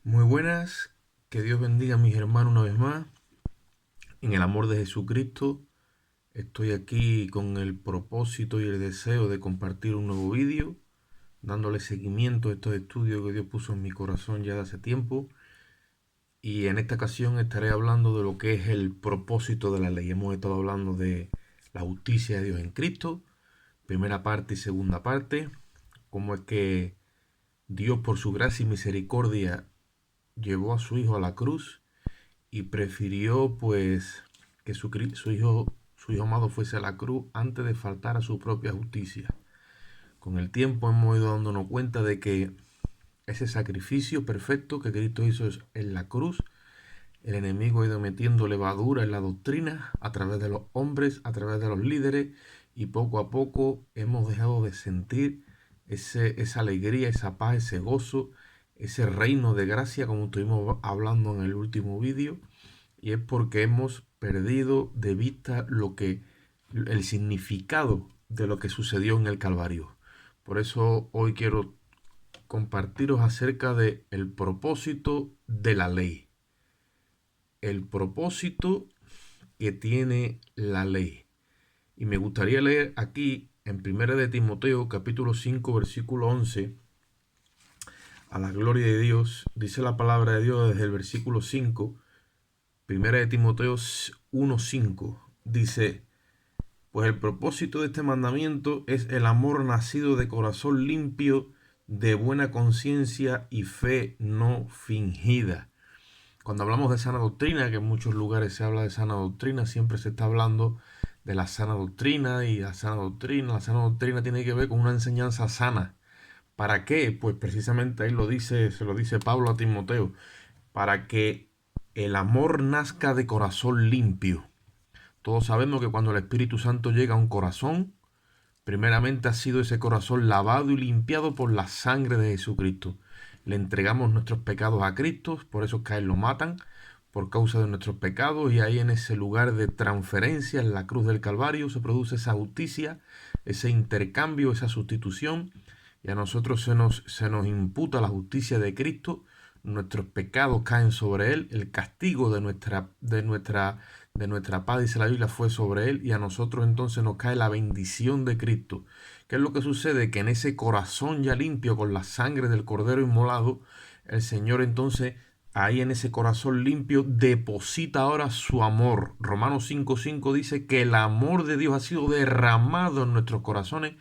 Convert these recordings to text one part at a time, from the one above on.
Muy buenas, que Dios bendiga a mis hermanos una vez más. En el amor de Jesucristo, estoy aquí con el propósito y el deseo de compartir un nuevo vídeo, dándole seguimiento a estos estudios que Dios puso en mi corazón ya de hace tiempo. Y en esta ocasión estaré hablando de lo que es el propósito de la ley. Hemos estado hablando de la justicia de Dios en Cristo, primera parte y segunda parte, cómo es que Dios por su gracia y misericordia llevó a su Hijo a la cruz y prefirió pues que su hijo amado fuese a la cruz antes de faltar a su propia justicia. Con el tiempo hemos ido dándonos cuenta de que ese sacrificio perfecto que Cristo hizo en la cruz, el enemigo ha ido metiendo levadura en la doctrina a través de los hombres, a través de los líderes, y poco a poco hemos dejado de sentir esa alegría, esa paz, ese gozo, ese reino de gracia, como estuvimos hablando en el último vídeo. Y es porque hemos perdido de vista el significado de lo que sucedió en el Calvario. Por eso hoy quiero compartiros acerca de el propósito de la ley. El propósito que tiene la ley. Y me gustaría leer aquí en 1 de Timoteo capítulo 5 versículo 11. A la gloria de Dios, dice la palabra de Dios desde el versículo 5. Primera de Timoteo 1:5 dice: pues el propósito de este mandamiento es el amor nacido de corazón limpio, de buena conciencia y fe no fingida. Cuando hablamos de sana doctrina, que en muchos lugares se habla de sana doctrina, siempre se está hablando de la sana doctrina y la sana doctrina. La sana doctrina tiene que ver con una enseñanza sana. ¿Para qué? Pues precisamente ahí se lo dice Pablo a Timoteo, para que el amor nazca de corazón limpio. Todos sabemos que cuando el Espíritu Santo llega a un corazón, primeramente ha sido ese corazón lavado y limpiado por la sangre de Jesucristo. Le entregamos nuestros pecados a Cristo, por eso es que a Él lo matan, por causa de nuestros pecados, y ahí en ese lugar de transferencia, en la cruz del Calvario, se produce esa justicia, ese intercambio, esa sustitución, y a nosotros se nos imputa la justicia de Cristo. Nuestros pecados caen sobre Él, el castigo de nuestra paz, dice la Biblia, fue sobre Él, y a nosotros entonces nos cae la bendición de Cristo. ¿Qué es lo que sucede? Que en ese corazón ya limpio con la sangre del Cordero inmolado, el Señor entonces ahí en ese corazón limpio deposita ahora su amor. Romanos 5:5 dice que el amor de Dios ha sido derramado en nuestros corazones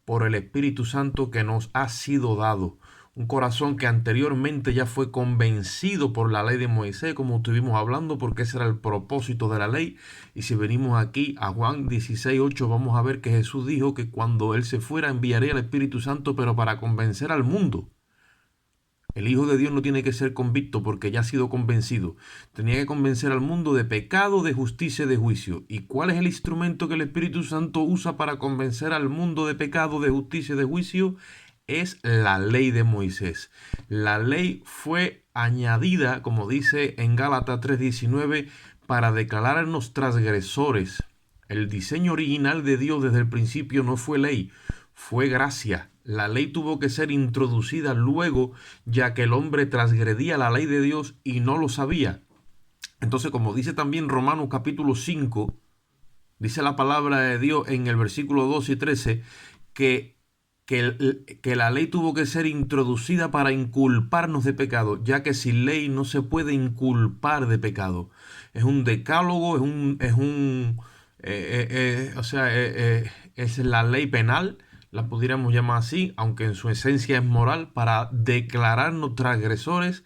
por el Espíritu Santo que nos ha sido dado. Un corazón que anteriormente ya fue convencido por la ley de Moisés, como estuvimos hablando, porque ese era el propósito de la ley. Y si venimos aquí a Juan 16:8, vamos a ver que Jesús dijo que cuando Él se fuera enviaría al Espíritu Santo, pero para convencer al mundo. El Hijo de Dios no tiene que ser convicto porque ya ha sido convencido. Tenía que convencer al mundo de pecado, de justicia y de juicio. ¿Y cuál es el instrumento que el Espíritu Santo usa para convencer al mundo de pecado, de justicia y de juicio? Es la ley de Moisés. La ley fue añadida, como dice en Gálatas 3:19, para declararnos transgresores. El diseño original de Dios desde el principio no fue ley, fue gracia. La ley tuvo que ser introducida luego, ya que el hombre transgredía la ley de Dios y no lo sabía. Entonces, como dice también Romanos capítulo 5, dice la palabra de Dios en el versículo 12 y 13, que la ley tuvo que ser introducida para inculparnos de pecado, ya que sin ley no se puede inculpar de pecado. Es un decálogo, es la ley penal, la pudiéramos llamar así, aunque en su esencia es moral, para declararnos transgresores.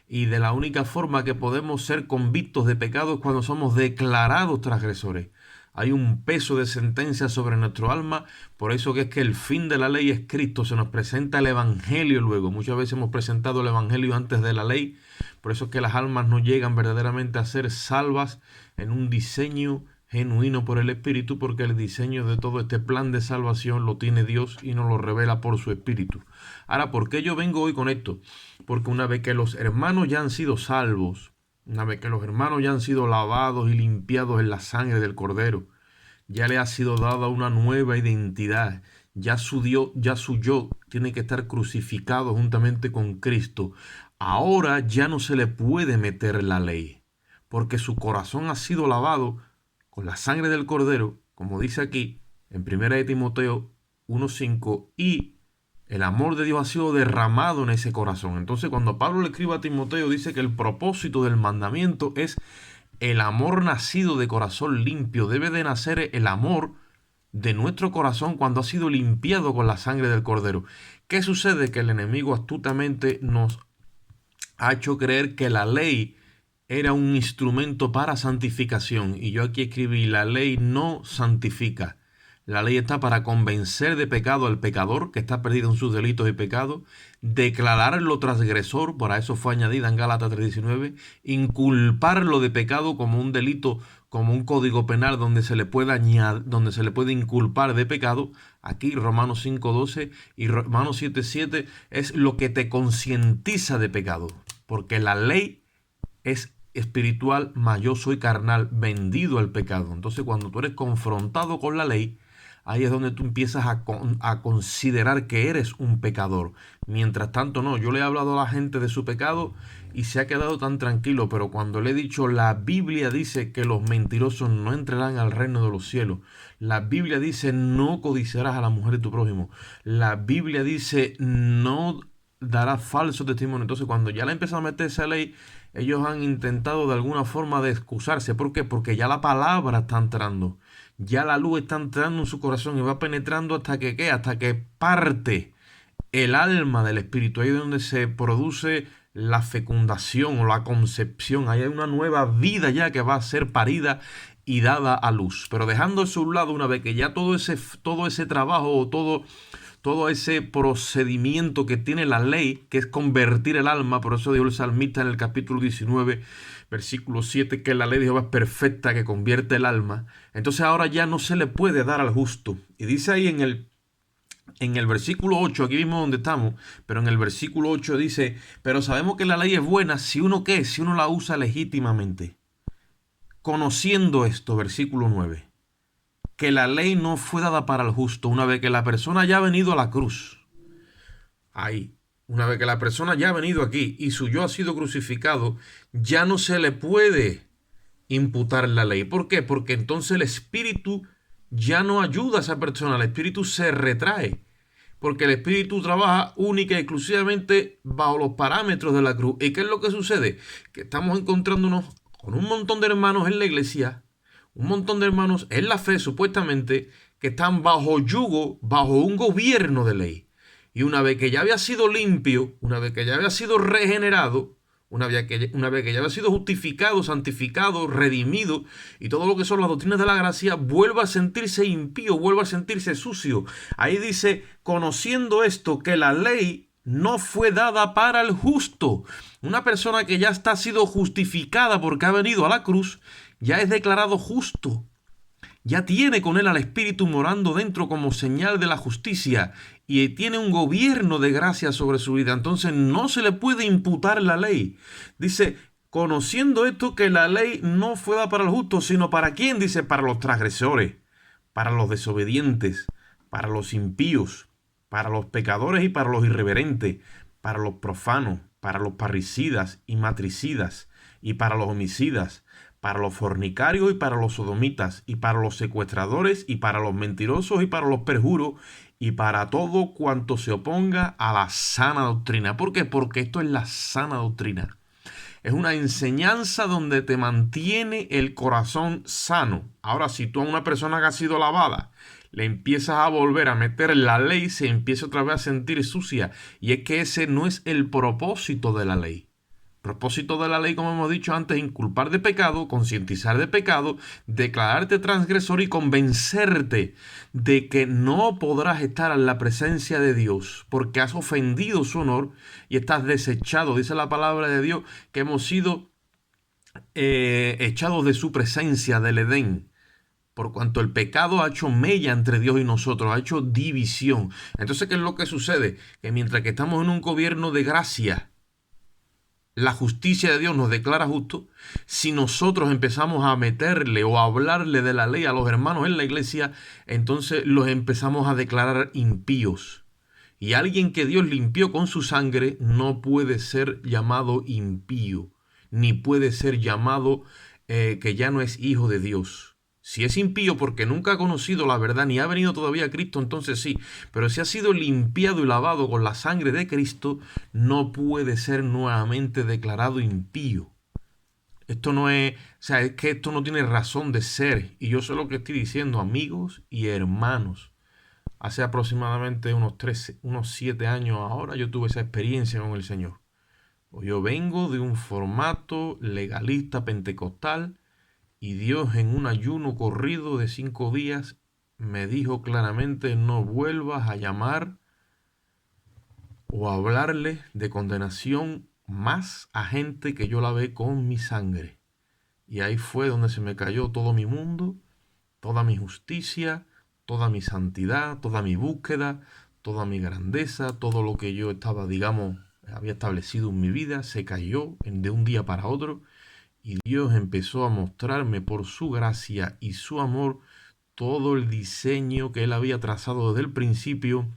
Y de la única forma que podemos ser convictos de pecado es cuando somos declarados transgresores. Hay un peso de sentencia sobre nuestro alma, por eso que es que el fin de la ley es Cristo. Se nos presenta el Evangelio luego. Muchas veces hemos presentado el Evangelio antes de la ley, por eso es que las almas no llegan verdaderamente a ser salvas en un diseño genuino por el Espíritu, porque el diseño de todo este plan de salvación lo tiene Dios y nos lo revela por su Espíritu. Ahora, ¿por qué yo vengo hoy con esto? Porque una vez que los hermanos ya han sido salvos, una vez que los hermanos ya han sido lavados y limpiados en la sangre del Cordero, ya le ha sido dada una nueva identidad. Ya su Dios, ya su yo tiene que estar crucificado juntamente con Cristo. ahora ya no se le puede meter la ley, porque su corazón ha sido lavado con la sangre del Cordero, como dice aquí en 1 de Timoteo 1:5, y el amor de Dios ha sido derramado en ese corazón. Entonces, cuando Pablo le escribe a Timoteo, dice que el propósito del mandamiento es el amor nacido de corazón limpio. Debe de nacer el amor de nuestro corazón cuando ha sido limpiado con la sangre del Cordero. ¿Qué sucede? Que el enemigo astutamente nos ha hecho creer que la ley era un instrumento para santificación. Y yo aquí escribí: la ley no santifica. La ley está para convencer de pecado al pecador que está perdido en sus delitos y pecados, declararlo transgresor, para eso fue añadida en Gálatas 3:19, inculparlo de pecado como un delito, como un código penal donde se le puede donde se le puede inculpar de pecado. Aquí Romanos 5:12 y Romanos 7:7 es lo que te concientiza de pecado, porque la ley es espiritual, mas yo soy carnal, vendido al pecado. Entonces, cuando tú eres confrontado con la ley, ahí es donde tú empiezas a considerar que eres un pecador. Mientras tanto, no. Yo le he hablado a la gente de su pecado y se ha quedado tan tranquilo, pero cuando le he dicho: la Biblia dice que los mentirosos no entrarán al reino de los cielos. La Biblia dice: no codiciarás a la mujer de tu prójimo. La Biblia dice: no darás falso testimonio. Entonces, cuando ya le empiezan a meter esa ley, ellos han intentado de alguna forma de excusarse. ¿Por qué? Porque ya la palabra está entrando. Ya la luz está entrando en su corazón y va penetrando hasta que ¿qué? Hasta que parte el alma del espíritu. Ahí es donde se produce la fecundación o la concepción. Ahí hay una nueva vida ya que va a ser parida y dada a luz. Pero dejando eso a un lado, una vez que ya todo ese trabajo o todo ese procedimiento que tiene la ley, que es convertir el alma, por eso dijo el salmista en el capítulo 19, versículo 7, que la ley de Jehová es perfecta, que convierte el alma. Entonces ahora ya no se le puede dar al justo. Y dice ahí en el versículo 8, aquí mismo donde estamos, pero en el versículo 8 dice: pero sabemos que la ley es buena si uno ¿qué? Si uno la usa legítimamente. Conociendo esto, versículo 9, que la ley no fue dada para el justo, una vez que la persona ya ha venido a la cruz. Ahí, una vez que la persona ya ha venido aquí y su yo ha sido crucificado, ya no se le puede imputar la ley. ¿Por qué? Porque entonces el Espíritu ya no ayuda a esa persona, el Espíritu se retrae. Porque el Espíritu trabaja única y exclusivamente bajo los parámetros de la cruz. ¿Y qué es lo que sucede? Que estamos encontrándonos con un montón de hermanos en la iglesia, un montón de hermanos en la fe, supuestamente, que están bajo yugo, bajo un gobierno de ley. Y una vez que ya había sido limpio, una vez que ya había sido regenerado, una vez que ya había sido justificado, santificado, redimido, y todo lo que son las doctrinas de la gracia, vuelve a sentirse impío, vuelve a sentirse sucio. Ahí dice: conociendo esto, que la ley no fue dada para el justo. Una persona que ya está sido justificada porque ha venido a la cruz, ya es declarado justo. Ya tiene con él al Espíritu morando dentro como señal de la justicia y tiene un gobierno de gracia sobre su vida. Entonces no se le puede imputar la ley. Dice: conociendo esto, que la ley no fue dada para el justo, sino ¿para quién? Dice: para los transgresores, para los desobedientes, para los impíos, para los pecadores y para los irreverentes, para los profanos, para los parricidas y matricidas, y para los homicidas, para los fornicarios y para los sodomitas, y para los secuestradores, y para los mentirosos, y para los perjuros, y para todo cuanto se oponga a la sana doctrina. ¿Por qué? Porque esto es la sana doctrina. Es una enseñanza donde te mantiene el corazón sano. Ahora, si tú a una persona que ha sido lavada le empiezas a volver a meter la ley, se empieza otra vez a sentir sucia. Y es que ese no es el propósito de la ley. Propósito de la ley, como hemos dicho antes, inculpar de pecado, concientizar de pecado, declararte transgresor y convencerte de que no podrás estar en la presencia de Dios porque has ofendido su honor y estás desechado. Dice la palabra de Dios que hemos sido echados de su presencia, del Edén, por cuanto el pecado ha hecho mella entre Dios y nosotros, ha hecho división. Entonces, ¿qué es lo que sucede? Que mientras que estamos en un gobierno de gracia, la justicia de Dios nos declara justos. Si nosotros empezamos a meterle o a hablarle de la ley a los hermanos en la iglesia, entonces los empezamos a declarar impíos. Y alguien que Dios limpió con su sangre no puede ser llamado impío, ni puede ser llamado que ya no es hijo de Dios. Si es impío porque nunca ha conocido la verdad ni ha venido todavía a Cristo, entonces sí. Pero si ha sido limpiado y lavado con la sangre de Cristo, no puede ser nuevamente declarado impío. Esto no es, o sea, es que esto no tiene razón de ser. Y yo sé lo que estoy diciendo, amigos y hermanos. Hace aproximadamente unos 7 años ahora yo tuve esa experiencia con el Señor. Yo vengo de un formato legalista pentecostal y Dios en un ayuno corrido de 5 días me dijo claramente: no vuelvas a llamar o a hablarle de condenación más a gente que yo lavé con mi sangre. Y ahí fue donde se me cayó todo mi mundo, toda mi justicia, toda mi santidad, toda mi búsqueda, toda mi grandeza, todo lo que yo estaba, digamos, había establecido en mi vida, se cayó de un día para otro. Y Dios empezó a mostrarme por su gracia y su amor todo el diseño que Él había trazado desde el principio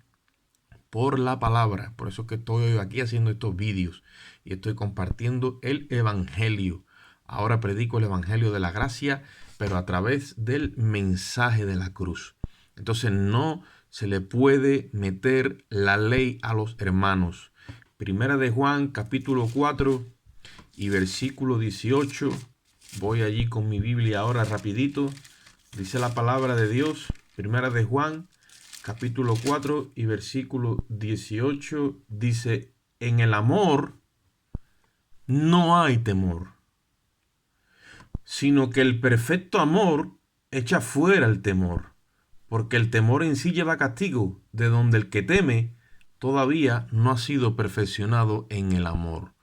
por la palabra. Por eso es que estoy aquí haciendo estos vídeos y estoy compartiendo el Evangelio. Ahora predico el Evangelio de la gracia, pero a través del mensaje de la cruz. Entonces no se le puede meter la ley a los hermanos. Primera de Juan, capítulo 4 y versículo 18. Voy allí con mi Biblia ahora rapidito. Dice la palabra de Dios. Primera de Juan, capítulo 4 y versículo 18. Dice: en el amor no hay temor, sino que el perfecto amor echa fuera el temor, porque el temor en sí lleva castigo, de donde el que teme todavía no ha sido perfeccionado en el amor.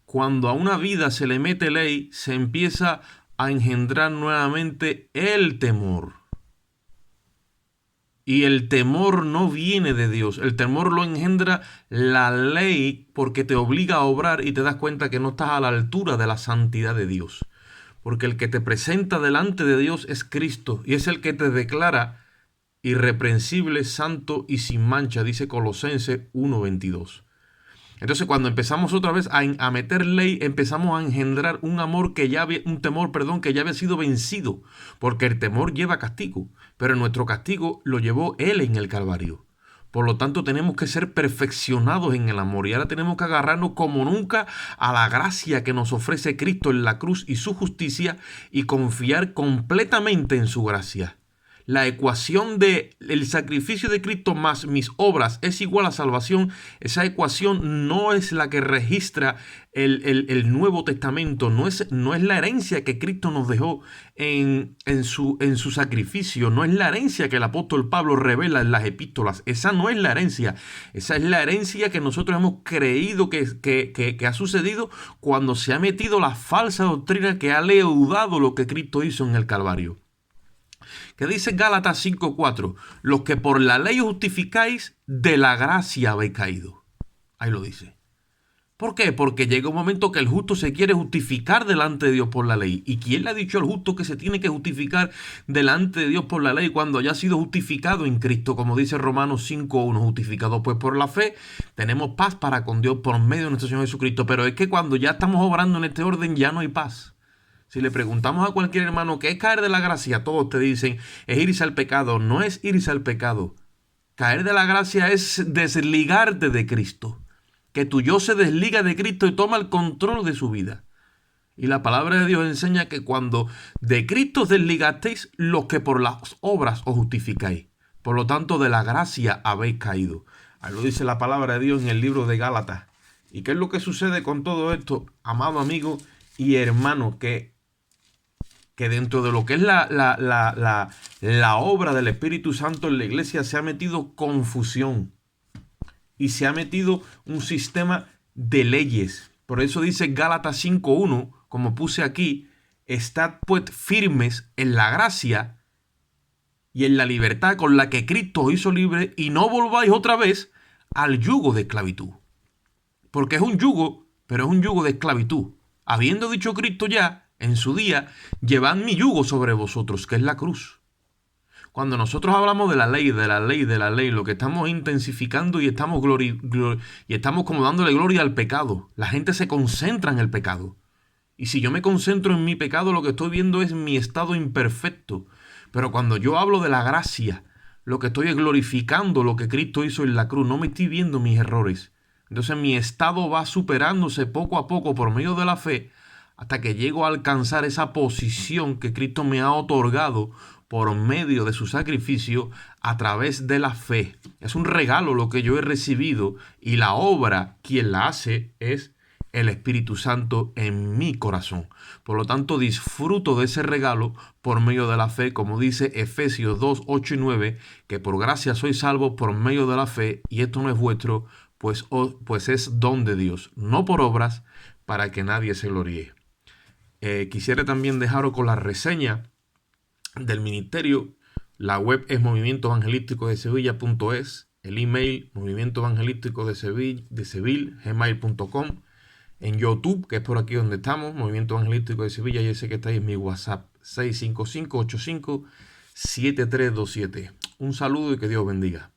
Cuando a una vida se le mete ley, se empieza a engendrar nuevamente el temor. Y el temor no viene de Dios. El temor lo engendra la ley, porque te obliga a obrar y te das cuenta que no estás a la altura de la santidad de Dios. Porque el que te presenta delante de Dios es Cristo y es el que te declara irreprensible, santo y sin mancha, dice Colosenses 1:22. Entonces, cuando empezamos otra vez a meter ley, empezamos a engendrar un temor, que ya había sido vencido, porque el temor lleva castigo, pero nuestro castigo lo llevó Él en el Calvario. Por lo tanto, tenemos que ser perfeccionados en el amor y ahora tenemos que agarrarnos como nunca a la gracia que nos ofrece Cristo en la cruz y su justicia y confiar completamente en su gracia. La ecuación de el sacrificio de Cristo más mis obras es igual a salvación. Esa ecuación no es la que registra el Nuevo Testamento, no es la herencia que Cristo nos dejó en su sacrificio, no es la herencia que el apóstol Pablo revela en las epístolas. Esa no es la herencia, esa es la herencia que nosotros hemos creído que ha sucedido cuando se ha metido la falsa doctrina que ha leudado lo que Cristo hizo en el Calvario. Que dice Gálatas 5:4, los que por la ley justificáis, de la gracia habéis caído. Ahí lo dice. ¿Por qué? Porque llega un momento que el justo se quiere justificar delante de Dios por la ley. ¿Y quién le ha dicho al justo que se tiene que justificar delante de Dios por la ley cuando haya sido justificado en Cristo? Como dice Romanos 5:1, justificado pues por la fe, tenemos paz para con Dios por medio de nuestro Señor Jesucristo. Pero es que cuando ya estamos obrando en este orden ya no hay paz. Si le preguntamos a cualquier hermano qué es caer de la gracia, todos te dicen es irse al pecado. No es irse al pecado. Caer de la gracia es desligarte de Cristo. Que tu yo se desliga de Cristo y toma el control de su vida. Y la palabra de Dios enseña que cuando de Cristo os desligasteis, los que por las obras os justificáis. Por lo tanto, de la gracia habéis caído. Ahí lo dice la palabra de Dios en el libro de Gálatas. ¿Y qué es lo que sucede con todo esto, amado amigo y hermano? Que dentro de lo que es la obra del Espíritu Santo en la iglesia se ha metido confusión y se ha metido un sistema de leyes. Por eso dice Gálatas 5:1, como puse aquí, estad pues firmes en la gracia y en la libertad con la que Cristo os hizo libre y no volváis otra vez al yugo de esclavitud. Porque es un yugo, pero es un yugo de esclavitud. Habiendo dicho Cristo ya en su día, llevad mi yugo sobre vosotros, que es la cruz. Cuando nosotros hablamos de la ley, de la ley, de la ley, lo que estamos intensificando y estamos, y estamos como dándole gloria al pecado. La gente se concentra en el pecado. Y si yo me concentro en mi pecado, lo que estoy viendo es mi estado imperfecto. Pero cuando yo hablo de la gracia, lo que estoy es glorificando lo que Cristo hizo en la cruz. No me estoy viendo mis errores. Entonces mi estado va superándose poco a poco por medio de la fe hasta que llego a alcanzar esa posición que Cristo me ha otorgado por medio de su sacrificio a través de la fe. Es un regalo lo que yo he recibido y la obra, quien la hace es el Espíritu Santo en mi corazón. Por lo tanto, disfruto de ese regalo por medio de la fe, como dice Efesios 2, 8 y 9, que por gracia sois salvos por medio de la fe, y esto no es vuestro, pues es don de Dios, no por obras, para que nadie se gloríe. Quisiera también dejaros con la reseña del ministerio. La web es movimientoevangelísticodesevilla.es, el email movimientoevangelísticodesevilla@gmail.com, en YouTube, que es por aquí donde estamos, Movimiento Evangelístico de Sevilla. Ya sé que estáis en mi WhatsApp 655-85-7327. Un saludo y que Dios bendiga.